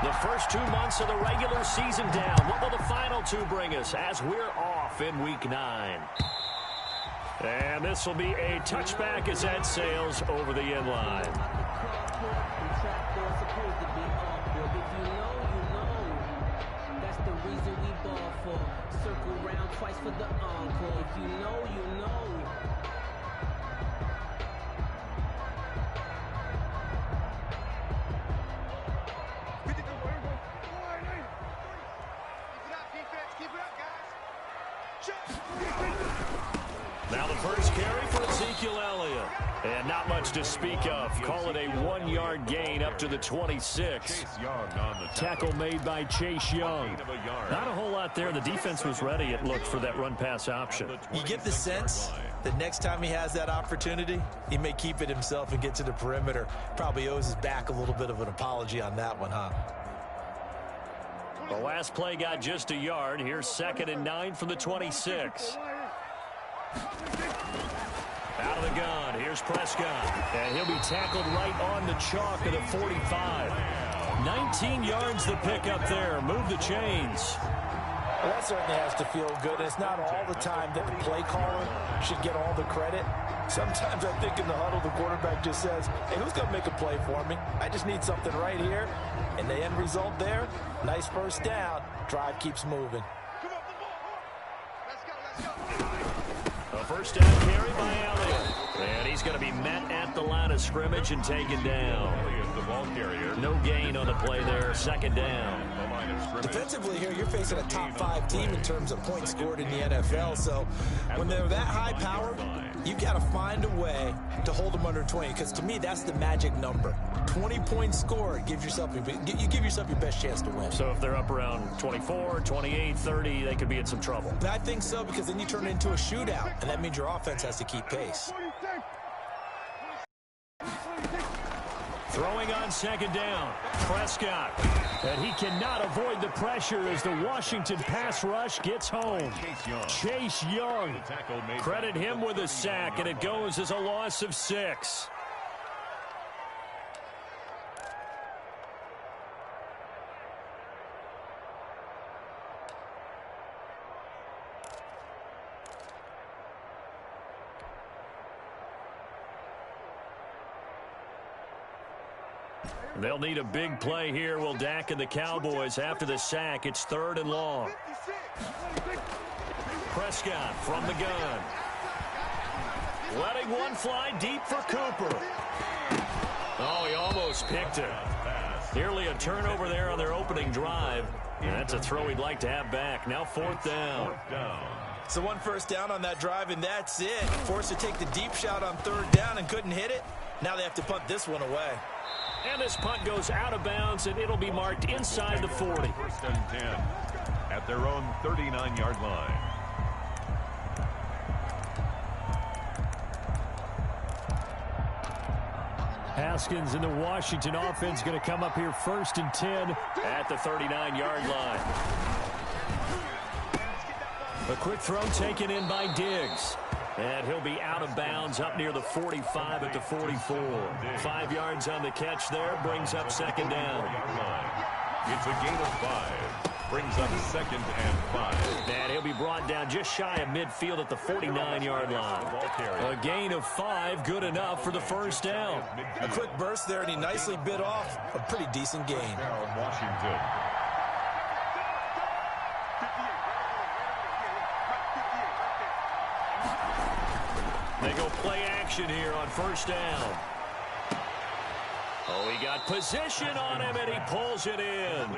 The first 2 months of the regular season down. What will the final two bring us as we're off in Week 9? And this will be a touchback as that sails over the end line. Circle round twice for the encore. If you know, you know. Now the first carry for Ezekiel Elliott. And not much to speak of. Call it a 1-yard gain up to the 26. Tackle made by Chase Young. Not a whole lot there. The defense was ready, it looked, for that run-pass option. You get the sense that next time he has that opportunity, he may keep it himself and get to the perimeter. Probably owes his back a little bit of an apology on that one, huh? The last play got just a yard. Here's 2nd and 9 from the 26. Out of the gun, here's Prescott. And he'll be tackled right on the chalk of the 45. 19 yards the pick up there. Move the chains. Well, that certainly has to feel good. It's not all the time that the play caller should get all the credit. Sometimes I think in the huddle, the quarterback just says, hey, who's going to make a play for me? I just need something right here. And the end result there, nice first down. Drive keeps moving. A first down carry by Elliott. And he's going to be met at the line of scrimmage and taken down. No gain on the play there. 2nd down. Defensively here, you're facing a top-5 team in terms of points scored in the NFL. So when they're that high power, you've got to find a way to hold them under 20. Because to me, that's the magic number. 20 points scored, you give yourself your best chance to win. So if they're up around 24, 28, 30, they could be in some trouble. I think so, because then you turn it into a shootout, and that means your offense has to keep pace. Throwing on 2nd down, Prescott. And he cannot avoid the pressure as the Washington pass rush gets home. Chase Young. Credit him with a sack, and it goes as a loss of 6. They'll need a big play here. Will Dak and the Cowboys after the sack. It's 3rd and long. Prescott from the gun. Letting one fly deep for Cooper. Oh, he almost picked it. Nearly a turnover there on their opening drive. And that's a throw he'd like to have back. Now 4th down. So 1 first down on that drive, and that's it. Forced to take the deep shot on 3rd down and couldn't hit it. Now they have to punt this one away. And this punt goes out of bounds, and it'll be marked inside the 40. 1st and 10 at their own 39-yard line. Haskins and the Washington offense going to come up here 1st and 10 at the 39-yard line. A quick throw taken in by Diggs. And he'll be out of bounds up near the 45 at the 44. 5 yards on the catch there. Brings up 2nd down. It's a gain of 5. Brings up 2nd and 5. And he'll be brought down just shy of midfield at the 49-yard line. A gain of 5. Good enough for the 1st down. A quick burst there, and he nicely bit off a pretty decent gain. Washington. They go play action here on 1st down. Oh, he got position on him, and he pulls it in.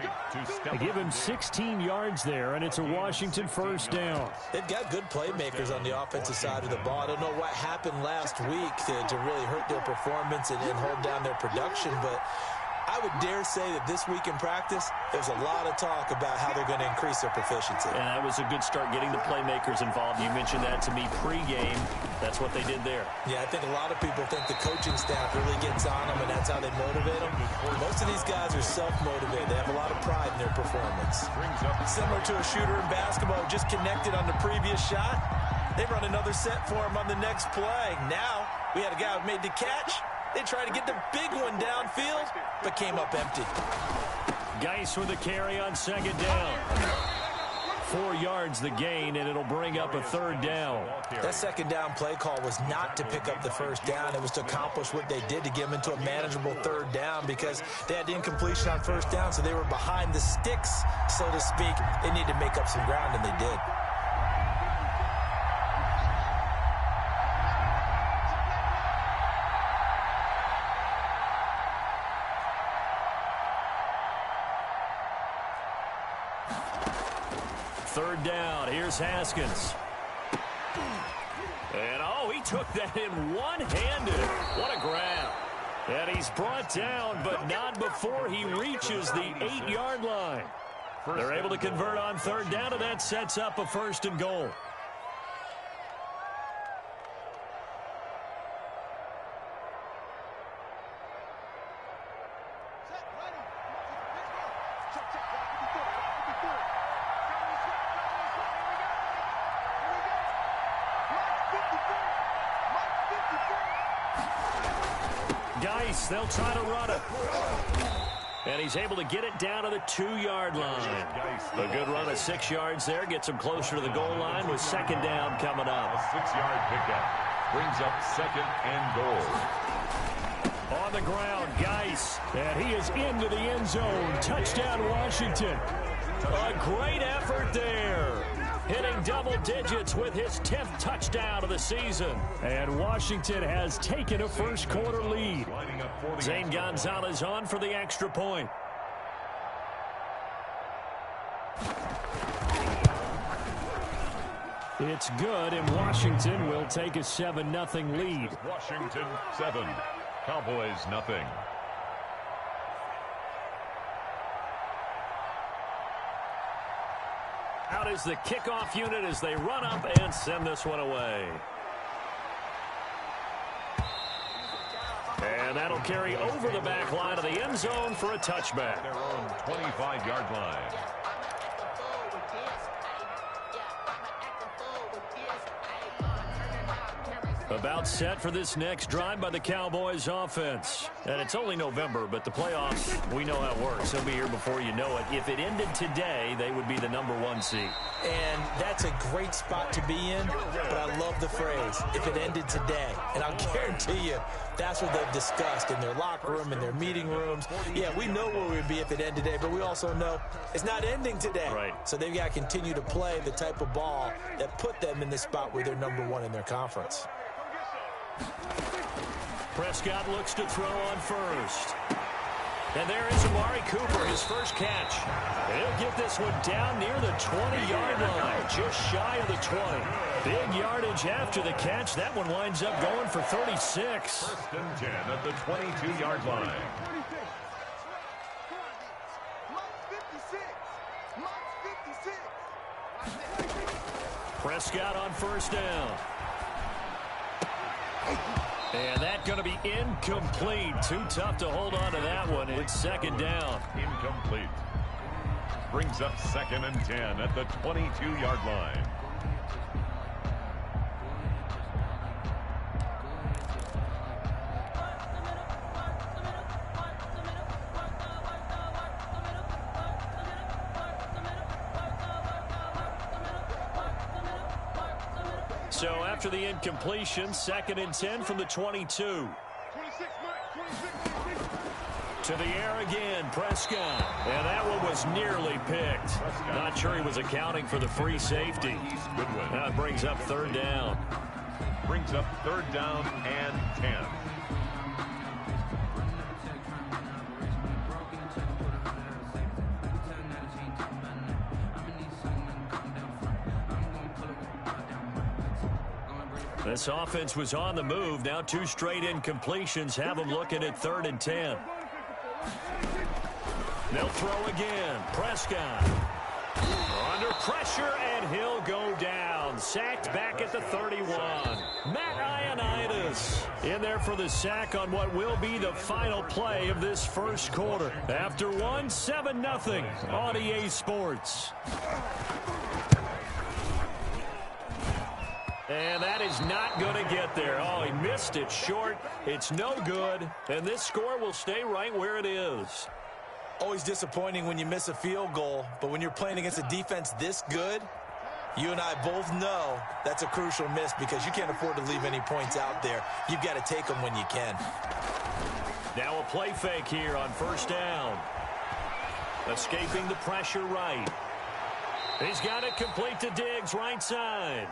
They give him 16 yards there, and it's a Washington 1st down. They've got good playmakers on the offensive side of the ball. I don't know what happened last week to really hurt their performance and hold down their production, but I would dare say that this week in practice, there's a lot of talk about how they're going to increase their proficiency. And that was a good start getting the playmakers involved. You mentioned that to me pregame. That's what they did there. Yeah, I think a lot of people think the coaching staff really gets on them, and that's how they motivate them. Most of these guys are self-motivated. They have a lot of pride in their performance. Similar to a shooter in basketball who just connected on the previous shot. They run another set for him on the next play. Now, we had a guy who made the catch. They tried to get the big one downfield, but came up empty. Geis with the carry on second down. 4 yards the gain, and it'll bring up a third down. That second down play call was not to pick up the first down. It was to accomplish what they did to get them into a manageable third down because they had the incompletion on first down, so they were behind the sticks, so to speak. They needed to make up some ground, and they did. Third down. Here's Haskins. And, oh, he took that in one-handed. What a grab. And he's brought down, but not before he reaches the 8-yard line. They're able to convert on third down, and that sets up a first and goal. Geis, they'll try to run it. And he's able to get it down to the 2-yard line. A good run of 6 yards there. Gets him closer to the goal line with second down coming up. A 6-yard pickup brings up second and goal. On the ground, Geis. And he is into the end zone. Touchdown, Washington. A great effort there. Hitting double digits with his 10th touchdown of the season. And Washington has taken a first quarter lead. Zane Gonzalez on for the extra point. It's good, and Washington will take a 7-0 lead. Washington 7, Cowboys 0. Out is the kickoff unit as they run up and send this one away. And that'll carry over the back line of the end zone for a touchback. Their own 25-yard line. About set for this next drive by the Cowboys offense. And it's only November, but the playoffs, we know how it works. They'll be here before you know it. If it ended today, they would be the #1 seed. And that's a great spot to be in, but I love the phrase, if it ended today. And I'll guarantee you, that's what they've discussed in their locker room, in their meeting rooms. Yeah, we know where we'd be if it ended today, but we also know it's not ending today. Right. So they've got to continue to play the type of ball that put them in the spot where they're #1 in their conference. Prescott looks to throw on first. And there is Amari Cooper, his first catch. And he'll get this one down near the 20-yard line, just shy of the 20. Big yardage after the catch. That one winds up going for 36. First and 10 at the 22-yard line. Prescott on first down. And that's going to be incomplete. Too tough to hold on to that one. It's second down. Incomplete. Brings up second and 10 at the 22-yard line. So after the incompletion, second and 10 from the 22. To the air again, Prescott. And that one was nearly picked. Not sure he was accounting for the free safety. That brings up third down. Brings up third down and 10. This offense was on the move. Now 2 straight incompletions have them looking at third and 10. They'll throw again. Prescott under pressure, and he'll go down. Sacked back at the 31. Matt Ioannidis in there for the sack on what will be the final play of this first quarter. After one, 7-0 on EA Sports. And that is not going to get there. Oh, he missed it short. It's no good. And this score will stay right where it is. Always disappointing when you miss a field goal, but when you're playing against a defense this good, you and I both know that's a crucial miss because you can't afford to leave any points out there. You've got to take them when you can. Now a play fake here on first down. Escaping the pressure right. He's got it complete to Diggs, right side.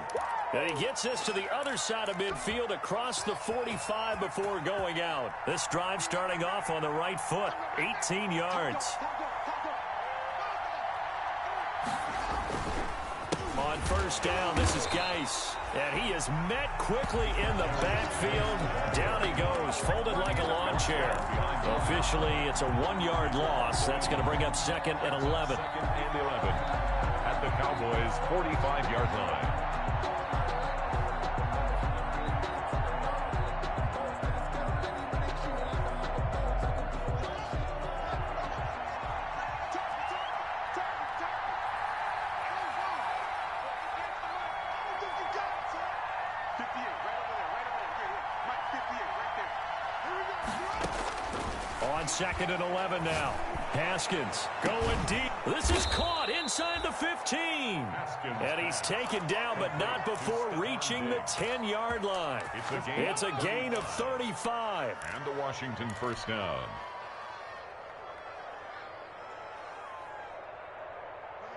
And he gets this to the other side of midfield across the 45 before going out. This drive starting off on the right foot, 18 yards. On first down, this is Geis. And he is met quickly in the backfield. Down he goes, folded like a lawn chair. Officially, it's a 1-yard loss. That's going to bring up second and 11. Second and 11 at the Cowboys' 45-yard line. On second and 11 now. Haskins going deep. This is caught inside the 15. And he's taken down, but not before reaching the 10-yard line. It's a gain of 35. And the Washington first down.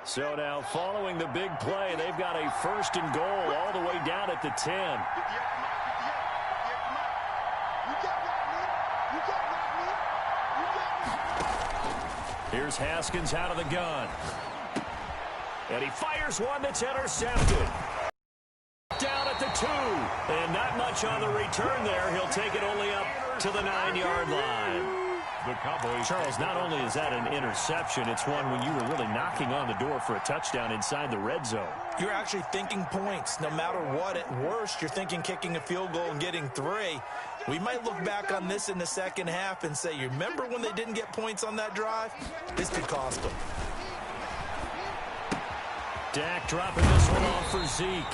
So now following the big play, they've got a first and goal all the way down at the 10. Here's Haskins out of the gun. And he fires one that's intercepted. Down at the 2. And not much on the return there. He'll take it only up to the 9-yard line. The Cowboys. Charles, not only is that an interception, it's one when you were really knocking on the door for a touchdown inside the red zone. You're actually thinking points. No matter what, at worst, you're thinking kicking a field goal and getting 3. We might look back on this in the second half and say, you remember when they didn't get points on that drive? This could cost them. Dak dropping this one off for Zeke.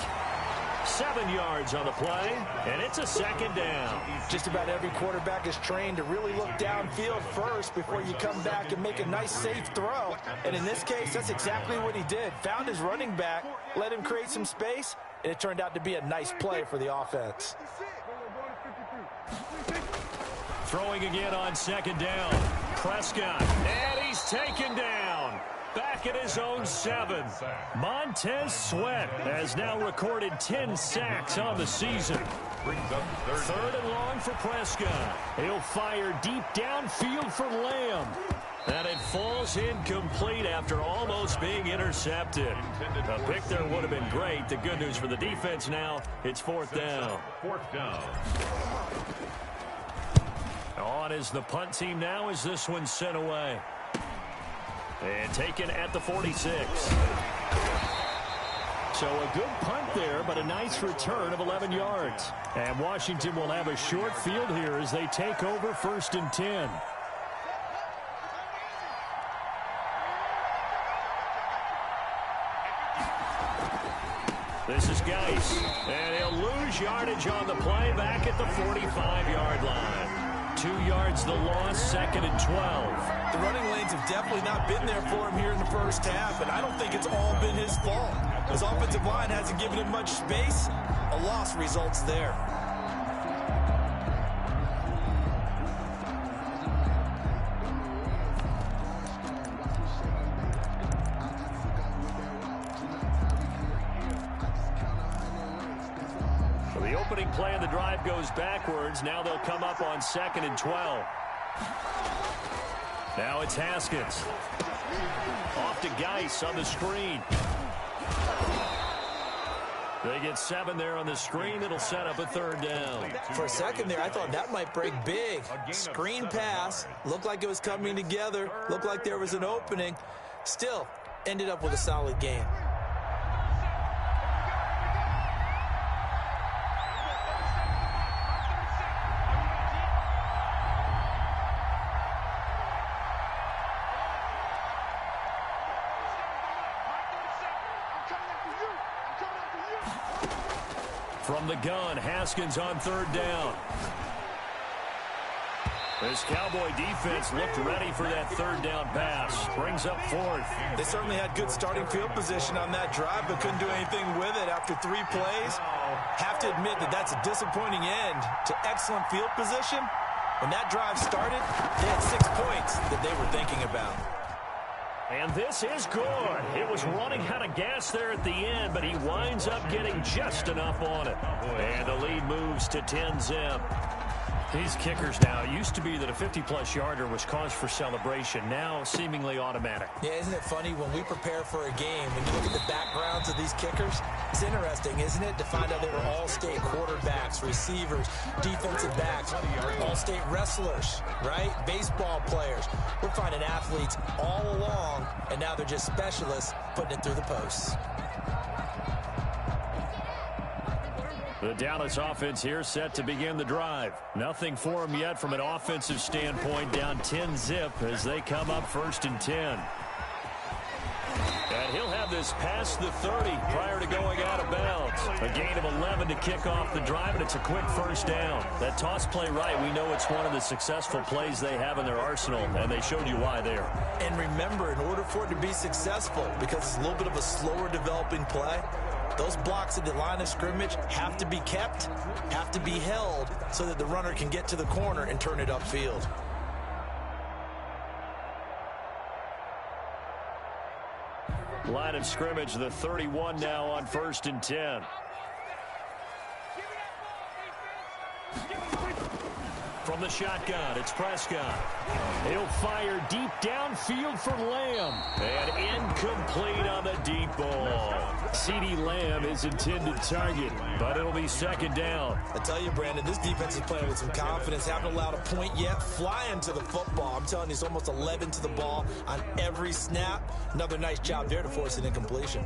7 yards on the play, and it's a second down. Just about every quarterback is trained to really look downfield first before you come back and make a nice, safe throw. And in this case, that's exactly what he did. Found his running back, let him create some space, and it turned out to be a nice play for the offense. Throwing again on second down. Prescott, and he's taken down. Back at his own 7. Montez Sweat has now recorded 10 sacks on the season. Third and long for Prescott. He'll fire deep downfield for Lamb. And it falls incomplete after almost being intercepted. A pick there would have been great. The good news for the defense now, it's fourth down. Fourth down. On is the punt team now as this one's sent away. And taken at the 46. So a good punt there, but a nice return of 11 yards. And Washington will have a short field here as they take over first and 10. This is Geis. And he'll lose yardage on the play back at the 45-yard line. 2 yards the loss, second and 12. The running lanes have definitely not been there for him here in the first half, and I don't think it's all been his fault. His offensive line hasn't given him much space. A loss results there. The opening play of the drive goes backwards. Now they'll come up on second and 12. Now it's Haskins. Off to Geis on the screen. They get 7 there on the screen. It'll set up a third down. For a second there, I thought that might break big. Screen pass. Looked like it was coming together. Looked like there was an opening. Still, ended up with a solid game. From the gun, Haskins on third down. This Cowboy defense looked ready for that third down pass. Brings up fourth. They certainly had good starting field position on that drive, but couldn't do anything with it after 3 plays. Have to admit that that's a disappointing end to excellent field position. When that drive started, they had 6 points that they were thinking about. And this is good. It was running out of gas there at the end, but he winds up getting just enough on it. And the lead moves to 10-zip. These kickers now, it used to be that a 50-plus yarder was cause for celebration. Now, seemingly automatic. Yeah, isn't it funny when we prepare for a game, when you look at the backgrounds of these kickers, it's interesting, isn't it, to find out they were all-state quarterbacks, receivers, defensive backs, all-state wrestlers, right? Baseball players. We're finding athletes all along, and now they're just specialists putting it through the posts. The Dallas offense here set to begin the drive. Nothing for them yet from an offensive standpoint, down 10-zip as they come up 1st and 10. And he'll have this past the 30 prior to going out of bounds. A gain of 11 to kick off the drive, and it's a quick first down. That toss play right, we know it's one of the successful plays they have in their arsenal, and they showed you why there. And remember, in order for it to be successful, because it's a little bit of a slower developing play, those blocks at the line of scrimmage have to be kept, have to be held, so that the runner can get to the corner and turn it upfield. Line of scrimmage, the 31 now on 1st and 10. From the shotgun, it's Prescott. He'll fire deep downfield for Lamb. And incomplete on the deep ball. CeeDee Lamb is intended target, but it'll be 2nd down. I tell you, Brandon, this defense is playing with some confidence. Haven't allowed a point yet. Flying to the football. I'm telling you, it's almost 11 to the ball on every snap. Another nice job there to force an incompletion.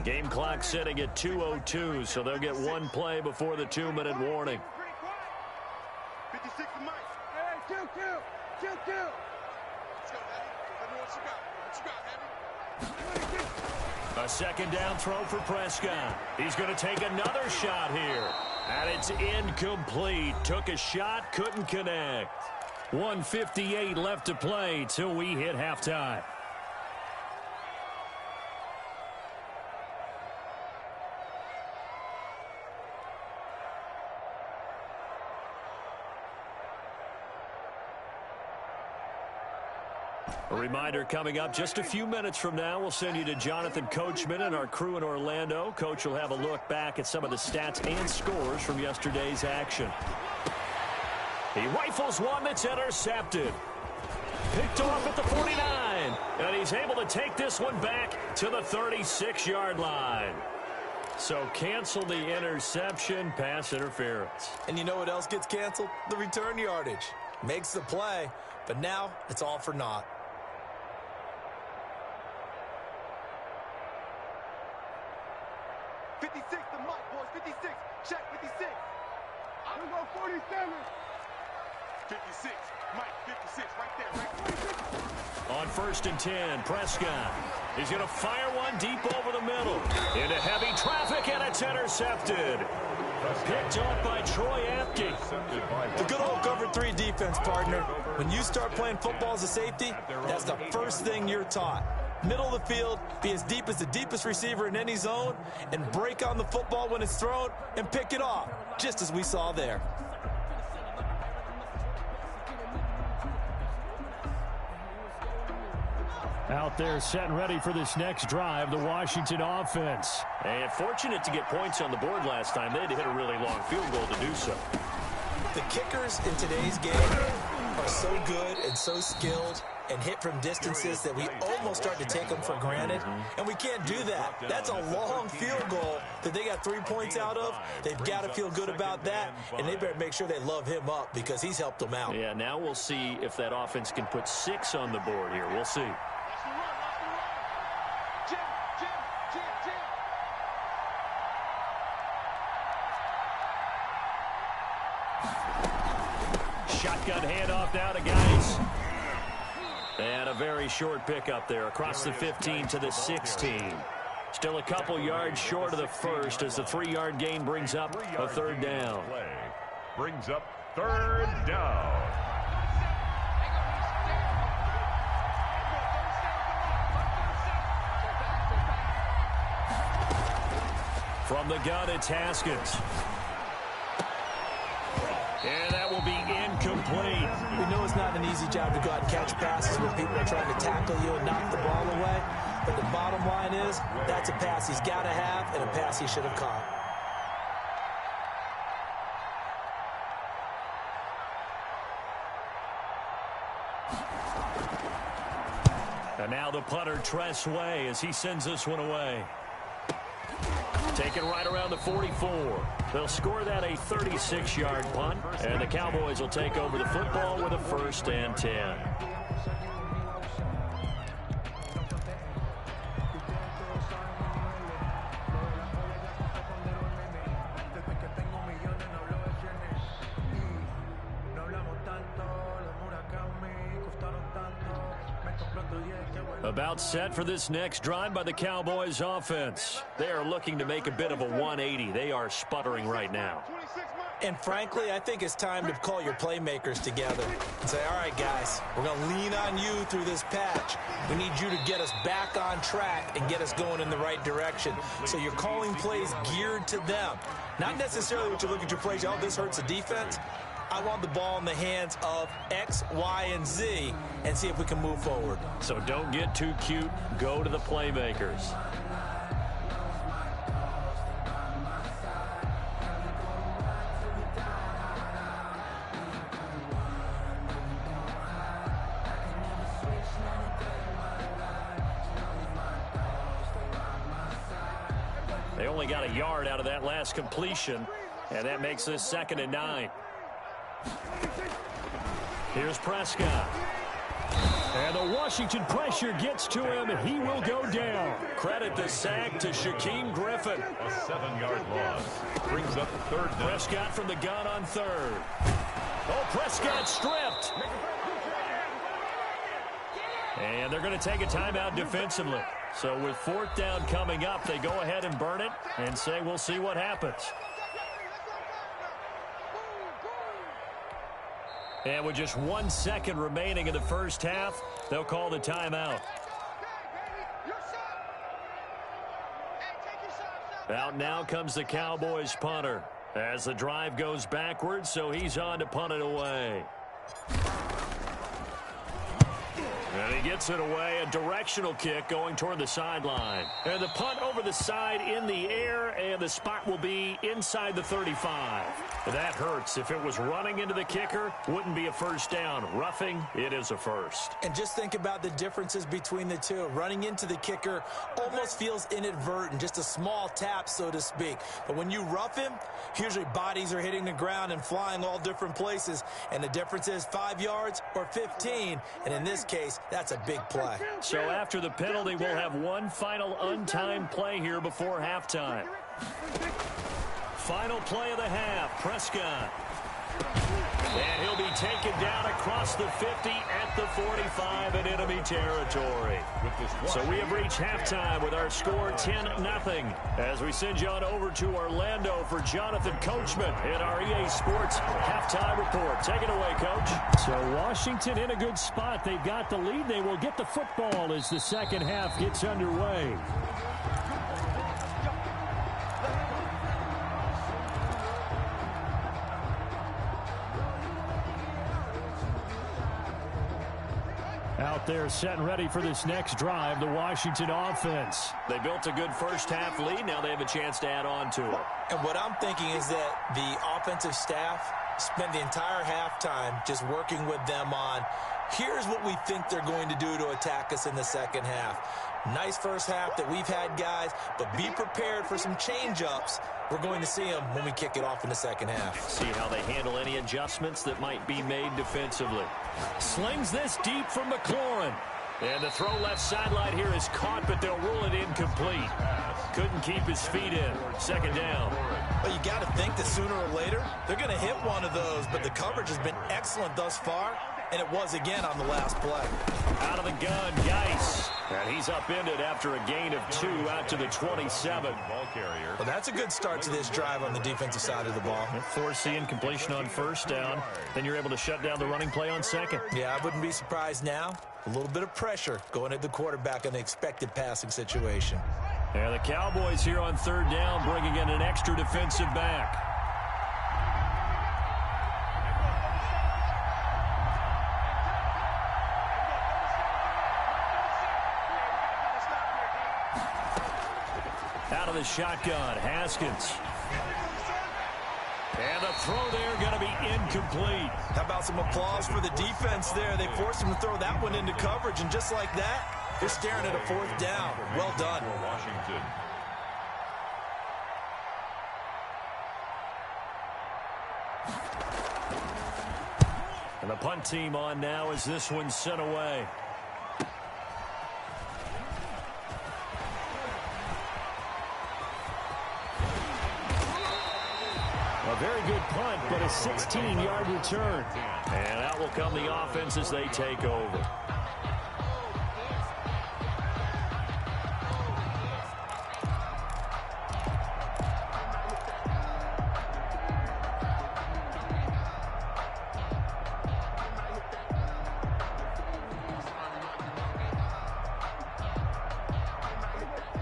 Game clock sitting at 2:02, so they'll get 1 play before the 2-minute warning. 56 to Mike. Hey, kill. Let's go, Heavy. Let me know what you got, Heavy. A 2nd down throw for Prescott. He's going to take another shot here. And it's incomplete. Took a shot, couldn't connect. 1:58 left to play till we hit halftime. A reminder coming up just a few minutes from now, we'll send you to Jonathan Coachman and our crew in Orlando. Coach will have a look back at some of the stats and scores from yesterday's action. He rifles one that's intercepted. Picked off at the 49. And he's able to take this one back to the 36-yard line. So cancel the interception, pass interference. And you know what else gets canceled? The return yardage. Makes the play, but now it's all for naught. The Mike, boys. 56. Check 56. I'm going 47. 56. Mike, 56. Right there. Right. On 1st and 10, Prescott. He's going to fire one deep over the middle. Into heavy traffic, and it's intercepted. Picked off by Troy Apke. The good old cover 3 defense, partner. When you start playing football as a safety, that's the first thing you're taught. Middle of the field, be as deep as the deepest receiver in any zone, and break on the football when it's thrown and pick it off, just as we saw there. Out there set and ready for this next drive, the Washington offense. And fortunate to get points on the board last time. They had to hit a really long field goal to do so. The kickers in today's game are so good and so skilled and hit from distances that we almost start to take them for granted. And we can't do that. That's a long field goal that they got 3 points out of. They've got to feel good about that, and they better make sure they love him up because he's helped them out. Yeah, now we'll see if that offense can put 6 on the board here. We'll see. Shotgun handoff now to Geis. And a very short pickup there across the 15 to the 16. Still a couple yards short of the first as the 3-yard gain brings up a third down. Brings up third down. From the gun, it's Haskins. And that will be incomplete. We know it's not an easy job to go out and catch passes when people are trying to tackle you and knock the ball away. But the bottom line is, that's a pass he's got to have and a pass he should have caught. And now the punter, Tress Way, as he sends this one away. Taken right around the 44. They'll score that a 36-yard punt, and the Cowboys will take over the football with a 1st and 10. About set for this next drive by the Cowboys offense. They are looking to make a bit of a 180. They are sputtering right now. And frankly, I think it's time to call your playmakers together and say, all right, guys, we're going to lean on you through this patch. We need you to get us back on track and get us going in the right direction. So you're calling plays geared to them. Not necessarily what you look at your plays, oh, this hurts the defense. I want the ball in the hands of X, Y, and Z and see if we can move forward. So don't get too cute. Go to the playmakers. They only got a yard out of that last completion, and that makes this 2nd and 9. Here's Prescott. And the Washington pressure gets to him, and he will go down. Credit the sack to Shaquem Griffin. A 7-yard loss. Brings up 3rd down. Prescott from the gun on 3rd. Oh, Prescott stripped. And they're going to take a timeout defensively. So with 4th down coming up, they go ahead and burn it and say we'll see what happens. And with just 1 second remaining in the first half, they'll call the timeout. Out now comes the Cowboys punter as the drive goes backwards, so he's on to punt it away. And he gets it away, a directional kick going toward the sideline. And the punt over the side in the air, and the spot will be inside the 35. That hurts. If it was running into the kicker, wouldn't be a 1st down. Roughing, it is a 1st. And just think about the differences between the two. Running into the kicker almost feels inadvertent, just a small tap, so to speak. But when you rough him, usually bodies are hitting the ground and flying all different places. And the difference is 5 yards or 15. And in this case, that's a big play. So after the penalty, we'll have one final untimed play here before halftime. Final play of the half, Prescott. And he'll be taken down across the 50 at the 45 in enemy territory. So we have reached halftime with our score 10-0. As we send you on over to Orlando for Jonathan Coachman in our EA Sports halftime report. Take it away, Coach. So Washington in a good spot. They've got the lead. They will get the football as the second half gets underway. Out there set and ready for this next drive, the Washington offense. They built a good first half lead. Now they have a chance to add on to it. And what I'm thinking is that the offensive staff spent the entire halftime just working with them on, here's what we think they're going to do to attack us in the second half. Nice first half that we've had, guys, but be prepared for some change-ups. We're going to see them when we kick it off in the second half. See how they handle any adjustments that might be made defensively. Slings this deep from McLaurin. And the throw left sideline here is caught, but they'll rule it incomplete. Couldn't keep his feet in. Second down. Well, you got to think that sooner or later they're going to hit one of those, but the coverage has been excellent thus far. And it was again on the last play. Out of the gun, Geis. And he's upended after a gain of 2 out to the 27. Ball carrier. Well, that's a good start to this drive on the defensive side of the ball. Forcing completion on first down. Then you're able to shut down the running play on second. Yeah, I wouldn't be surprised now. A little bit of pressure going at the quarterback in an expected passing situation. And the Cowboys here on third down, bringing in an extra defensive back. Out of the shotgun, Haskins. And the throw there going to be incomplete. How about some applause for the defense there? They forced him to throw that one into coverage, and just like that, they're staring at a fourth down. Well done. Washington. And the punt team on now as this one's sent away. A very good punt, but a 16-yard return. And out will come the offense as they take over.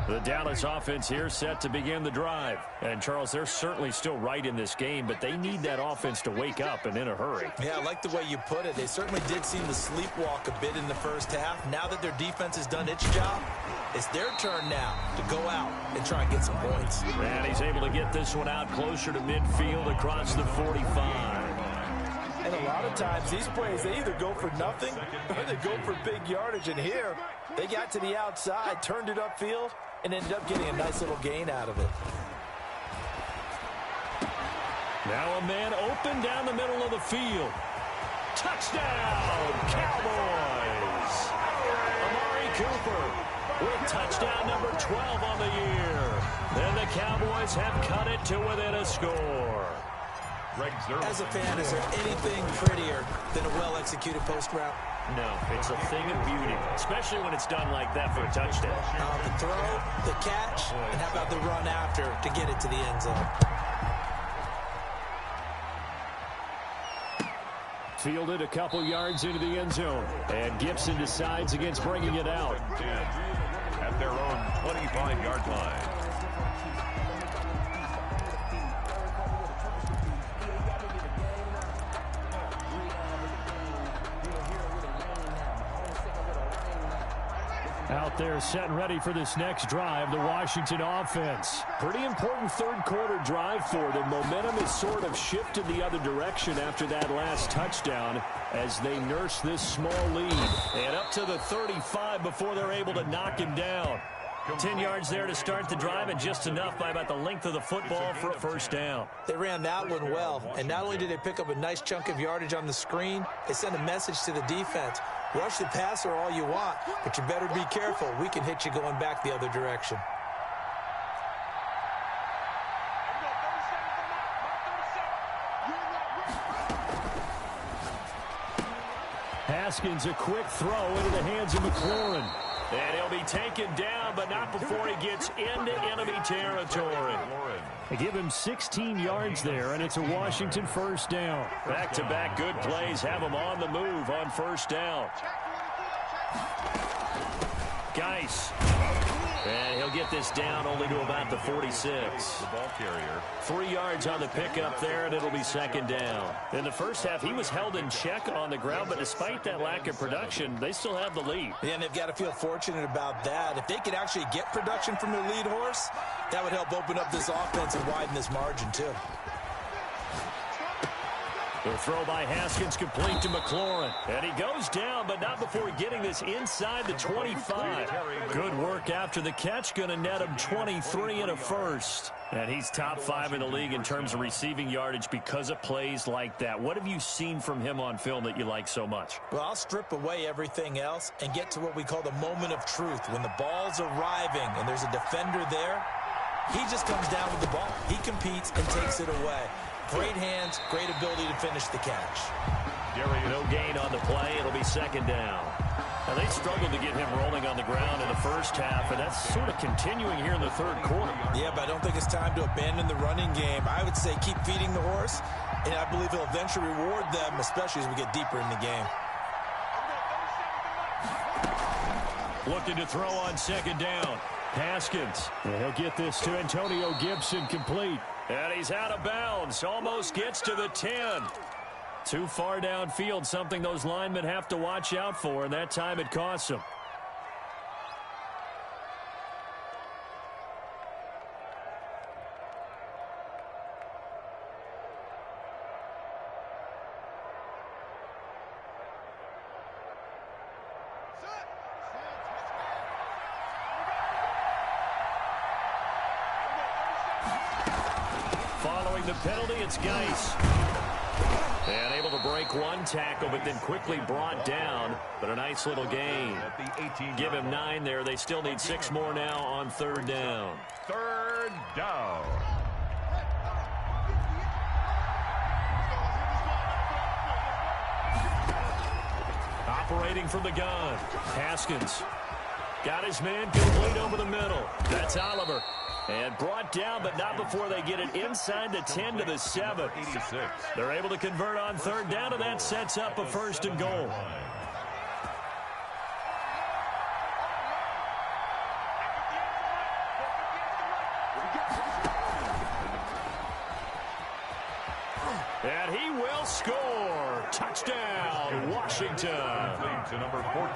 The Dallas offense here set to begin the drive. And, Charles, they're certainly still right in this game, but they need that offense to wake up and in a hurry. Yeah, I like the way you put it. They certainly did seem to sleepwalk a bit in the first half. Now that their defense has done its job, it's their turn now to go out and try and get some points. And he's able to get this one out closer to midfield across the 45. And a lot of times these plays, they either go for nothing or they go for big yardage. And here, they got to the outside, turned it upfield, and ended up getting a nice little gain out of it. Now a man open down the middle of the field. Touchdown, Cowboys! Amari Cooper with touchdown number 12 on the year. Then the Cowboys have cut it to within a score. As a fan, is there anything prettier than a well-executed post route? No, it's a thing of beauty, especially when it's done like that for a touchdown. The throw, the catch, and how about the run after to get it to the end zone? Fielded a couple yards into the end zone, and Gibson decides against bringing it out. At their own 25-yard line. Out there set and ready for this next drive, the Washington offense. Pretty important third quarter drive for them. Momentum is sort of shifted the other direction after that last touchdown as they nurse this small lead. And up to the 35 before they're able to knock him down. 10 yards there to start the drive, and just enough by about the length of the football for a first down. They ran that one well, and not only did they pick up a nice chunk of yardage on the screen, they sent a message to the defense. Rush the passer all you want, but you better be careful. We can hit you going back the other direction. Haskins, a quick throw into the hands of McLaurin. And he'll be taken down, but not before he gets into enemy territory. They give him 16 yards there, and it's a Washington first down. Back-to-back good plays have him on the move on first down. Geis. And he'll get this down only to about the 46. The ball carrier. 3 yards on the pickup there, and it'll be second down. In the first half, he was held in check on the ground, but despite that lack of production, they still have the lead. Yeah, and they've got to feel fortunate about that. If they could actually get production from their lead horse, that would help open up this offense and widen this margin, too. The throw by Haskins complete to McLaurin. And he goes down, but not before getting this inside the 25. Good work after the catch. Going to net him 23 and a first. And he's top 5 in the league in terms of receiving yardage because of plays like that. What have you seen from him on film that you like so much? Well, I'll strip away everything else and get to what we call the moment of truth. When the ball's arriving and there's a defender there, he just comes down with the ball. He competes and takes it away. Great hands, great ability to finish the catch. No gain on the play. It'll be second down. Now, they struggled to get him rolling on the ground in the first half, and that's sort of continuing here in the third quarter. Yeah, but I don't think it's time to abandon the running game. I would say keep feeding the horse, and I believe he'll eventually reward them, especially as we get deeper in the game. Looking to throw on second down. Haskins. And he'll get this to Antonio Gibson complete. And he's out of bounds. Almost gets to the 10. Too far downfield, something those linemen have to watch out for, and that time it costs them. Following the penalty, it's Geis. And able to break one tackle, but then quickly brought down. But a nice little gain. Give him 9 there. They still need 6 more now on third down. Third down. Operating from the gun. Haskins. Got his man complete over the middle. That's Oliver. And brought down, but not before they get it inside the 10 to the 7. They're able to convert on third down, and that sets up a first and goal. And he will score. Touchdown, Washington.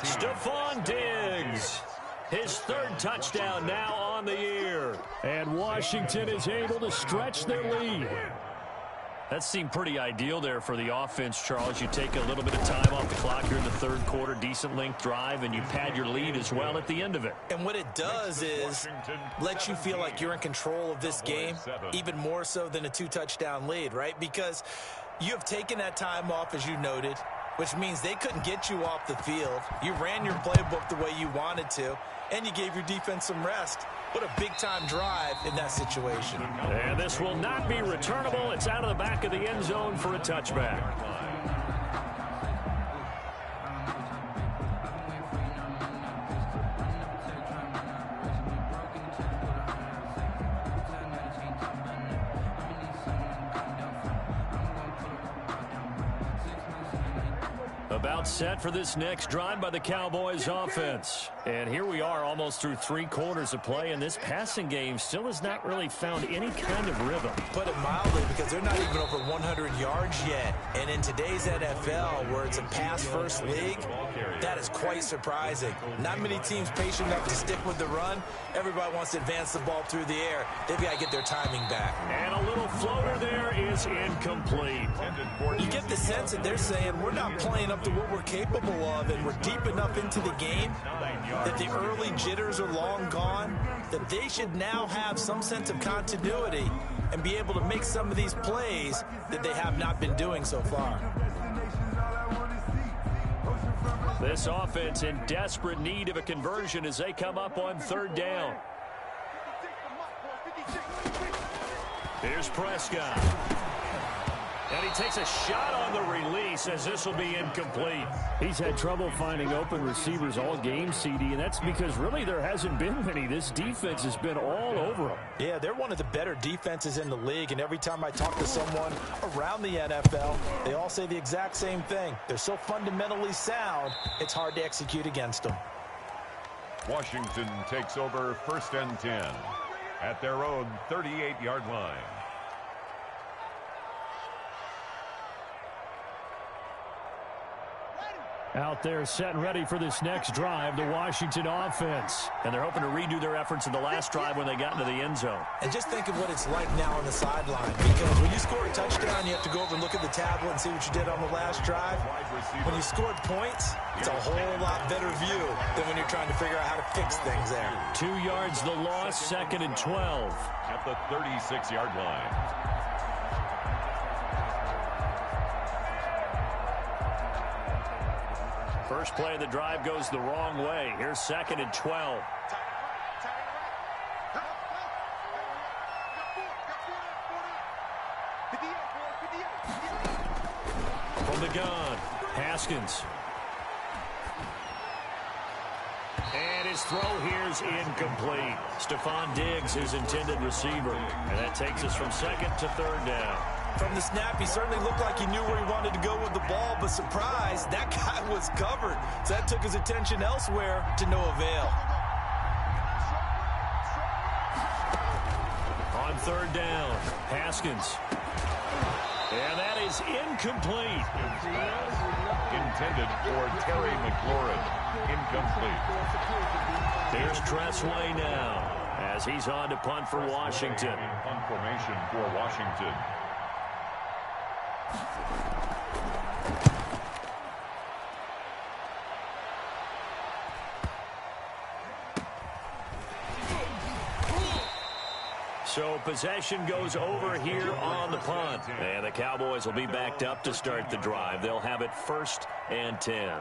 Stephon Diggs. His third touchdown now on the year. And Washington is able to stretch their lead. That seemed pretty ideal there for the offense, Charles. You take a little bit of time off the clock here in the third quarter, decent length drive, and you pad your lead as well at the end of it. And what it does is let you feel like you're in control of this game, even more so than a 2-touchdown lead, right? Because you have taken that time off, as you noted, which means they couldn't get you off the field. You ran your playbook the way you wanted to, and you gave your defense some rest. What a big-time drive in that situation. And this will not be returnable. It's out of the back of the end zone for a touchback. About set for this next drive by the Cowboys offense. And here we are almost through 3 quarters of play, and this passing game still has not really found any kind of rhythm. Put it mildly, because they're not even over 100 yards yet. And in today's NFL, where it's a pass-first league, that is quite surprising. Not many teams patient enough to stick with the run. Everybody wants to advance the ball through the air. They've got to get their timing back. And a little floater there is incomplete. You get the sense that they're saying we're not playing up to what we're capable of, and we're deep enough into the game that the early jitters are long gone, that they should now have some sense of continuity and be able to make some of these plays that they have not been doing so far. This offense in desperate need of a conversion as they come up on third down. Here's Prescott. And he takes a shot on the release as this will be incomplete. He's had trouble finding open receivers all game, CD, and that's because really there hasn't been many. This defense has been all over them. Yeah, they're one of the better defenses in the league, and every time I talk to someone around the NFL, they all say the exact same thing. They're so fundamentally sound, it's hard to execute against them. Washington takes over first and 10 at their own 38-yard line. Out there set and ready for this next drive, the Washington offense. And they're hoping to redo their efforts in the last drive when they got into the end zone. And just think of what it's like now on the sideline. Because when you score a touchdown, you have to go over and look at the tablet and see what you did on the last drive. When you scored points, it's a whole lot better view than when you're trying to figure out how to fix things there. 2 yards the loss, second and 12. At the 36-yard line. First play of the drive goes the wrong way. Here's second and 12. From the gun, Haskins. And his throw here's incomplete. Stephon Diggs, his intended receiver. And that takes us from second to third down. From the snap, he certainly looked like he knew where he wanted to go with the ball, but surprise, that guy was covered. So that took his attention elsewhere to no avail. On third down, Haskins. And that is incomplete. Intended for Terry McLaurin. Incomplete. There's Tressway now as he's on to punt for Washington. Punt formation for Washington. So possession goes over here on the punt. And the Cowboys will be backed up to start the drive. They'll have it 1st and 10.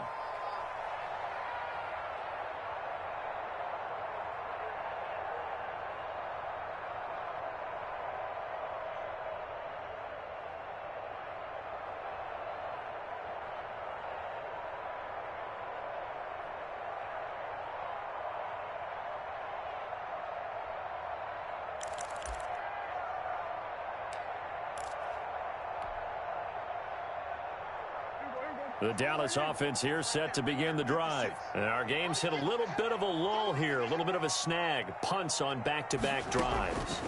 The Dallas offense here set to begin the drive. And our game's hit a little bit of a lull here, a little bit of a snag. Punts on back-to-back drives.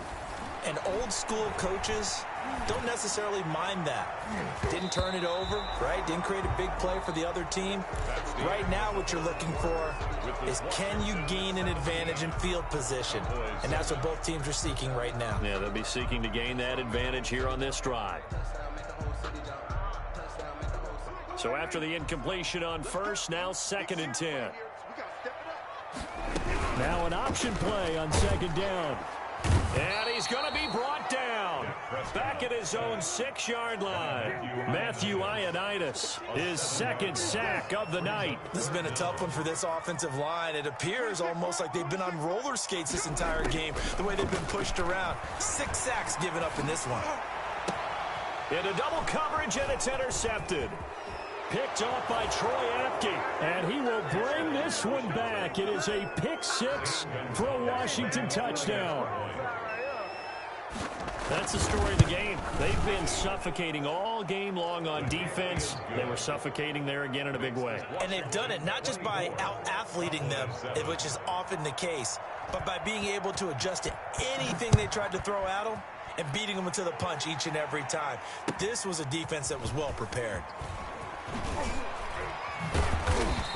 And old school coaches don't necessarily mind that. Didn't turn it over, right? Didn't create a big play for the other team. Right now what you're looking for is, can you gain an advantage in field position? And that's what both teams are seeking right now. Yeah, they'll be seeking to gain that advantage here on this drive. So after the incompletion on first, now 2nd and 10. Now an option play on 2nd down. And he's going to be brought down. Back at his own 6-yard line. Matthew Ioannidis, his 2nd sack of the night. This has been a tough one for this offensive line. It appears almost like they've been on roller skates this entire game, the way they've been pushed around. 6 sacks given up in this one. Into double coverage, and it's intercepted. Picked off by Troy Apke, and he will bring this one back. It is a pick 6 for a Washington touchdown. That's the story of the game. They've been suffocating all game long on defense. They were suffocating there again in a big way. And they've done it not just by out-athleting them, which is often the case, but by being able to adjust to anything they tried to throw at them and beating them to the punch each and every time. This was a defense that was well prepared.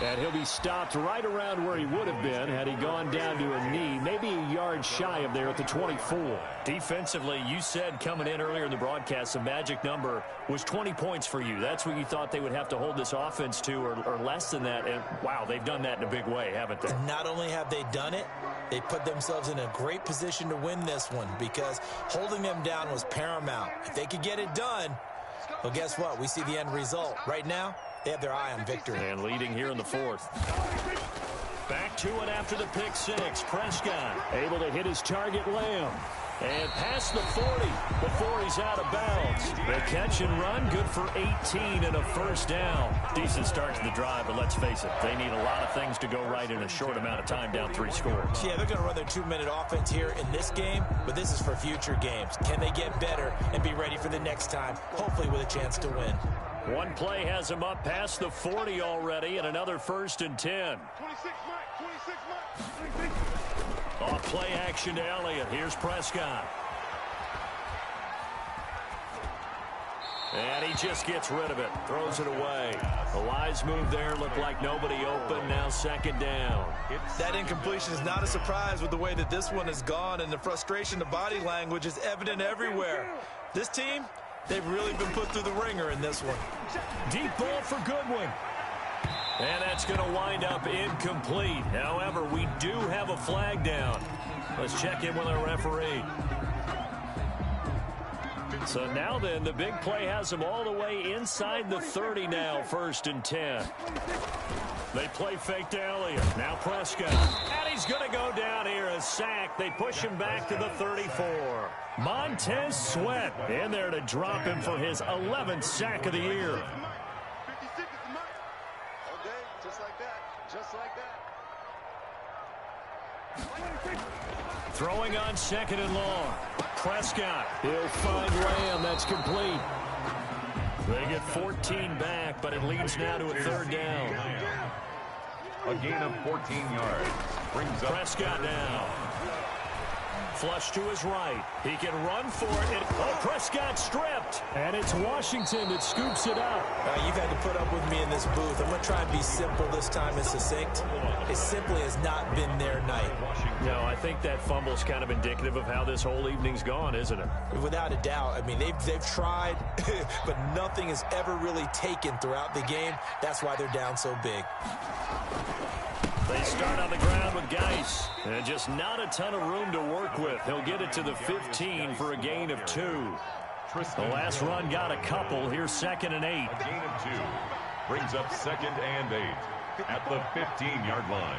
And he'll be stopped right around where he would have been had he gone down to a knee, maybe a yard shy of there at the 24. Defensively, you said coming in earlier in the broadcast, the magic number was 20 points for you. That's what you thought they would have to hold this offense to, or less than that. And, wow, they've done that in a big way, haven't they? And not only have they done it, they put themselves in a great position to win this one because holding them down was paramount. If they could get it done, well, guess what? We see the end result. Right now, they have their eye on victory. And leading here in the 4th. Back to it after the pick 6. Prescott able to hit his target, Lamb. And past the 40 before he's out of bounds. The catch and run, good for 18 and a 1st down. Decent start to the drive, but let's face it, they need a lot of things to go right in a short amount of time, down 3 scores. Yeah, they're going to run their 2-minute offense here in this game, but this is for future games. Can they get better and be ready for the next time, hopefully with a chance to win? One play has him up past the 40 already, and another 1st and 10. 26 Mike. Off play action to Elliott. Here's Prescott. And he just gets rid of it. Throws it away. A wise move there. Looked like nobody open. Now 2nd down. That incompletion is not a surprise with the way that this one has gone, and the frustration, the body language is evident everywhere. This team, they've really been put through the ringer in this one. Deep ball for Goodwin. And that's going to wind up incomplete. However, we do have a flag down. Let's check in with our referee. So now then, the big play has them all the way inside the 30 now, 1st and 10. They play fake to Elliott. Now Prescott. And he's going to go down here. A sack. They push him back to the 34. Montez Sweat in there to drop him for his 11th sack of the year. 56 is the mark. Okay, just like that. Just like that. Throwing on 2nd and long. Prescott. He'll find Lamb. That's complete. They get 14 back, but it leads now to a 3rd down. A gain of 14 yards. Brings up Prescott now. Flush to his right. He can run for it. Oh, Prescott stripped. And it's Washington that scoops it up. You've had to put up with me in this booth. I'm going to try and be simple this time and succinct. It simply has not been their night. No, I think that fumble's kind of indicative of how this whole evening's gone, isn't it? Without a doubt. I mean, they've tried, but nothing has ever really taken throughout the game. That's why they're down so big. They start on the ground with Geis. And just not a ton of room to work with. He'll get it to the 15 for a gain of 2. The last run got a couple. Here's 2nd and 8. A gain of 2. Brings up 2nd and 8 at the 15-yard line.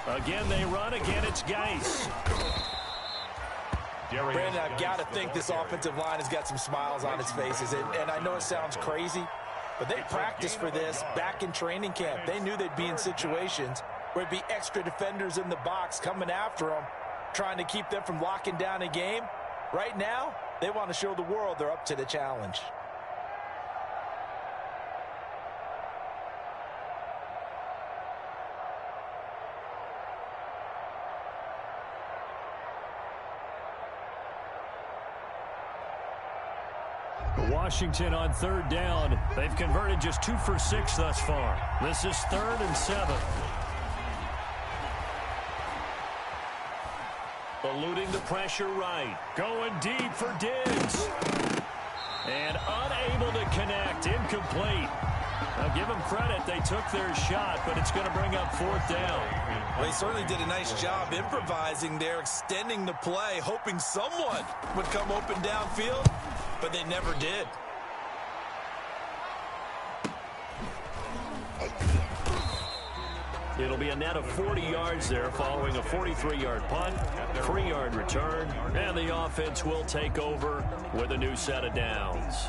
Again, they run. Again, it's Geis. Brandon, I've got to think this offensive line has got some smiles on its faces. And I know it sounds crazy, but they practiced for this back in training camp. They knew they'd be in situations where it'd be extra defenders in the box coming after them, trying to keep them from locking down a game. Right now, they want to show the world they're up to the challenge. Washington on 3rd down. They've converted just 2 for 6 thus far. This is 3rd and 7. Eluding the pressure right. Going deep for Diggs. And unable to connect. Incomplete. Now give them credit. They took their shot, but it's going to bring up 4th down. Well, they certainly did a nice job improvising there, extending the play, hoping someone would come open downfield, but they never did. It'll be a net of 40 yards there following a 43-yard punt, 3-yard return, and the offense will take over with a new set of downs.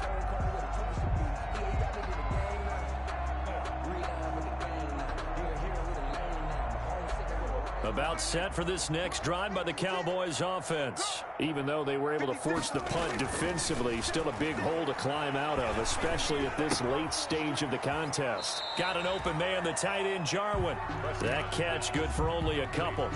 About set for this next drive by the Cowboys offense. Even though they were able to force the punt defensively, still a big hole to climb out of, especially at this late stage of the contest. Got an open man, the tight end Jarwin. That catch good for only a couple.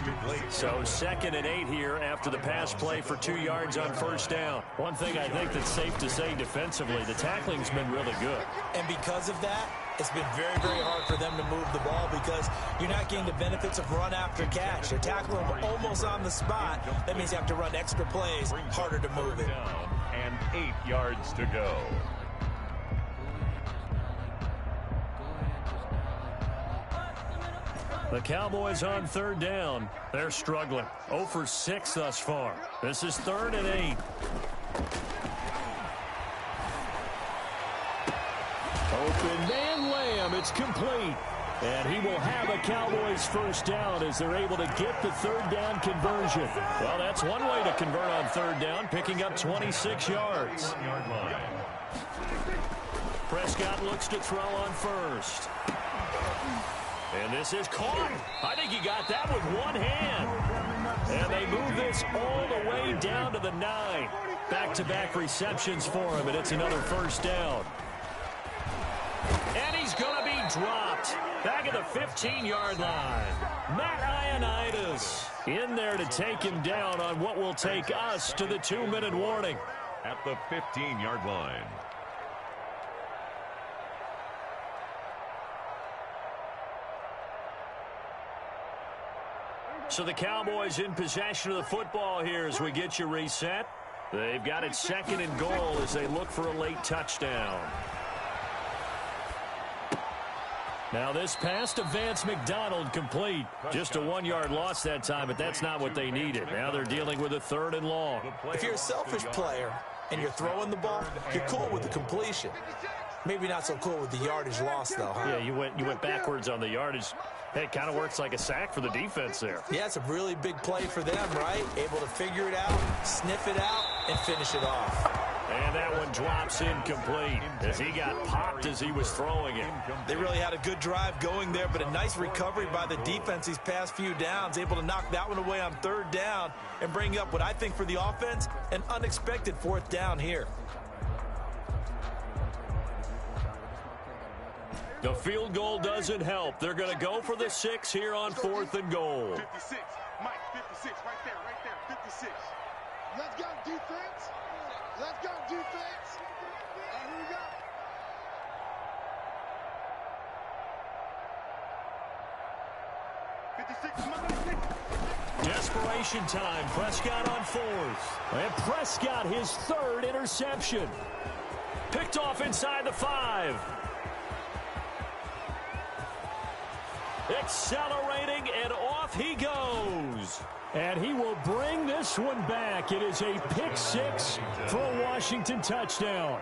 So 2nd and 8 here after the pass play for 2 yards on 1st down. One thing I think that's safe to say defensively, the tackling's been really good. And because of that, it's been very, very hard for them to move the ball because you're not getting the benefits of run after catch. They're tackling them almost on the spot. That means you have to run extra plays, harder to move it. And 8 yards to go. The Cowboys on 3rd down. They're struggling. 0 for 6 thus far. This is 3rd and 8. Open man Lamb. It's complete. And he will have a Cowboys 1st down as they're able to get the 3rd down conversion. Well, that's one way to convert on 3rd down, picking up 26 yards. Prescott looks to throw on 1st. And this is caught. I think he got that with one hand. And they move this all the way down to the 9. Back-to-back receptions for him, and it's another 1st down. And he's going to be dropped. Back at the 15-yard line. Matt Ioannidis in there to take him down on what will take us to the 2-minute warning. At the 15-yard line. So the Cowboys in possession of the football here as we get you reset. They've got it 2nd and goal as they look for a late touchdown. Now this pass to Vance McDonald complete. Just a 1-yard loss that time, but that's not what they needed. Now they're dealing with a 3rd and long. If you're a selfish player and you're throwing the ball, you're cool with the completion. Maybe not so cool with the yardage loss, though, huh? Yeah, you went backwards on the yardage. Hey, it kind of works like a sack for the defense there. Yeah, it's a really big play for them, right? Able to figure it out, sniff it out, and finish it off. And that one drops incomplete as he got popped as he was throwing it. They really had a good drive going there, but a nice recovery by the defense these past few downs, able to knock that one away on 3rd down and bring up what I think for the offense, an unexpected 4th down here. The field goal doesn't help. They're going to go for the 6 here on 4th and goal. 56. Mike, 56. Right there. 56. Let's go, defense. Let's go, defense. And here we go. Desperation time. Prescott on 4th. And Prescott, his 3rd interception. Picked off inside the 5. Accelerating, and off he goes. And he will bring this one back. It is a pick 6 for a Washington touchdown.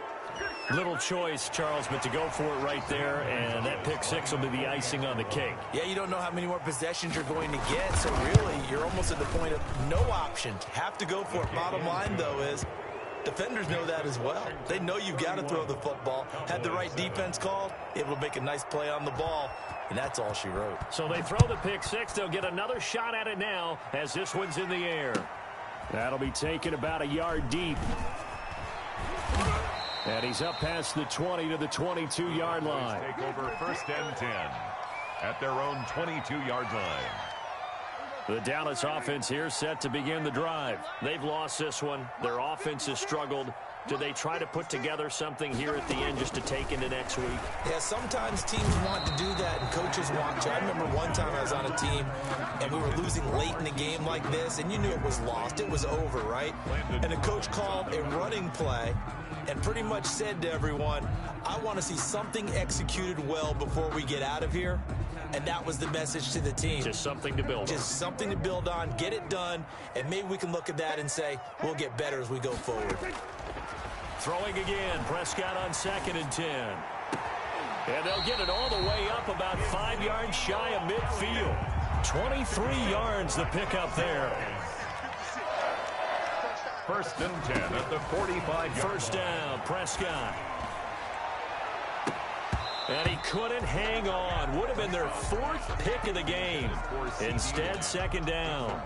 Little choice, Charles, but to go for it right there, and that pick 6 will be the icing on the cake. Yeah, you don't know how many more possessions you're going to get, so really you're almost at the point of no option. Have to go for it. Bottom line, though, is defenders know that as well. They know you've got to throw the football. Had the right defense called, able to make a nice play on the ball, and that's all she wrote. So they throw the pick 6. They'll get another shot at it now as this one's in the air. That'll be taken about a yard deep. And he's up past the 20 to the 22-yard line. Take over 1st and 10 at their own 22-yard line. The Dallas offense here set to begin the drive. They've lost this one. Their offense has struggled. Do they try to put together something here at the end just to take into next week? Yeah, sometimes teams want to do that and coaches want to. I remember one time I was on a team and we were losing late in the game like this, and you knew it was lost. It was over, right? And the coach called a running play and pretty much said to everyone, I want to see something executed well before we get out of here. And that was the message to the team. Just something to build on. Just something to build on, get it done, and maybe we can look at that and say, we'll get better as we go forward. Throwing again, Prescott on 2nd and 10. And they'll get it all the way up about 5 yards shy of midfield. 23 yards the pickup there. 1st and 10 at the 45-yard line. 1st down, Prescott. And he couldn't hang on. Would have been their 4th pick of the game. Instead, 2nd down.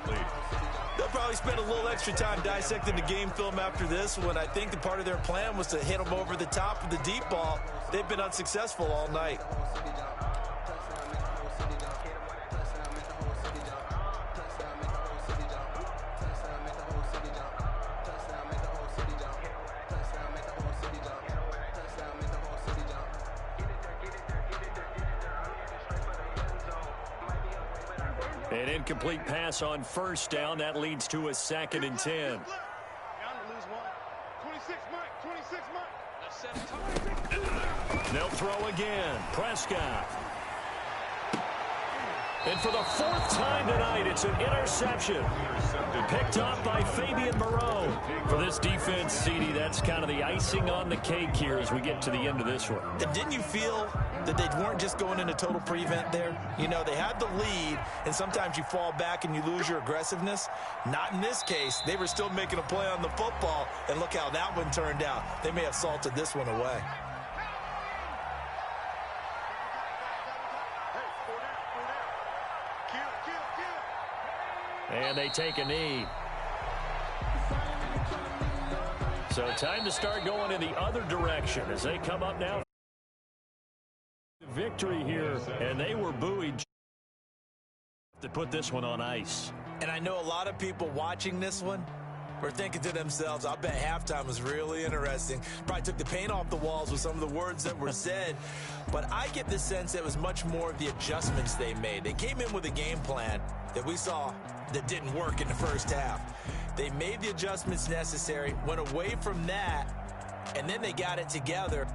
They'll probably spend a little extra time dissecting the game film after this one. I think the part of their plan was to hit them over the top of the deep ball. They've been unsuccessful all night. An incomplete pass on 1st down. That leads to a 2nd and 10. They'll throw again. Prescott. And for the 4th time tonight, it's an interception. Picked up by Fabian Moreau. For this defense, CD, that's kind of the icing on the cake here as we get to the end of this one. And didn't you feel that they weren't just going into total prevent there? You know, they had the lead, and sometimes you fall back and you lose your aggressiveness. Not in this case. They were still making a play on the football, and look how that one turned out. They may have salted this one away. And they take a knee. So time to start going in the other direction as they come up now. Victory here, and they were buoyed to put this one on ice. And I know a lot of people watching this one were thinking to themselves, I bet halftime was really interesting. Probably took the paint off the walls with some of the words that were said. But I get the sense that it was much more of the adjustments they made. They came in with a game plan that we saw that didn't work in the first half. They made the adjustments necessary, went away from that, and then they got it together.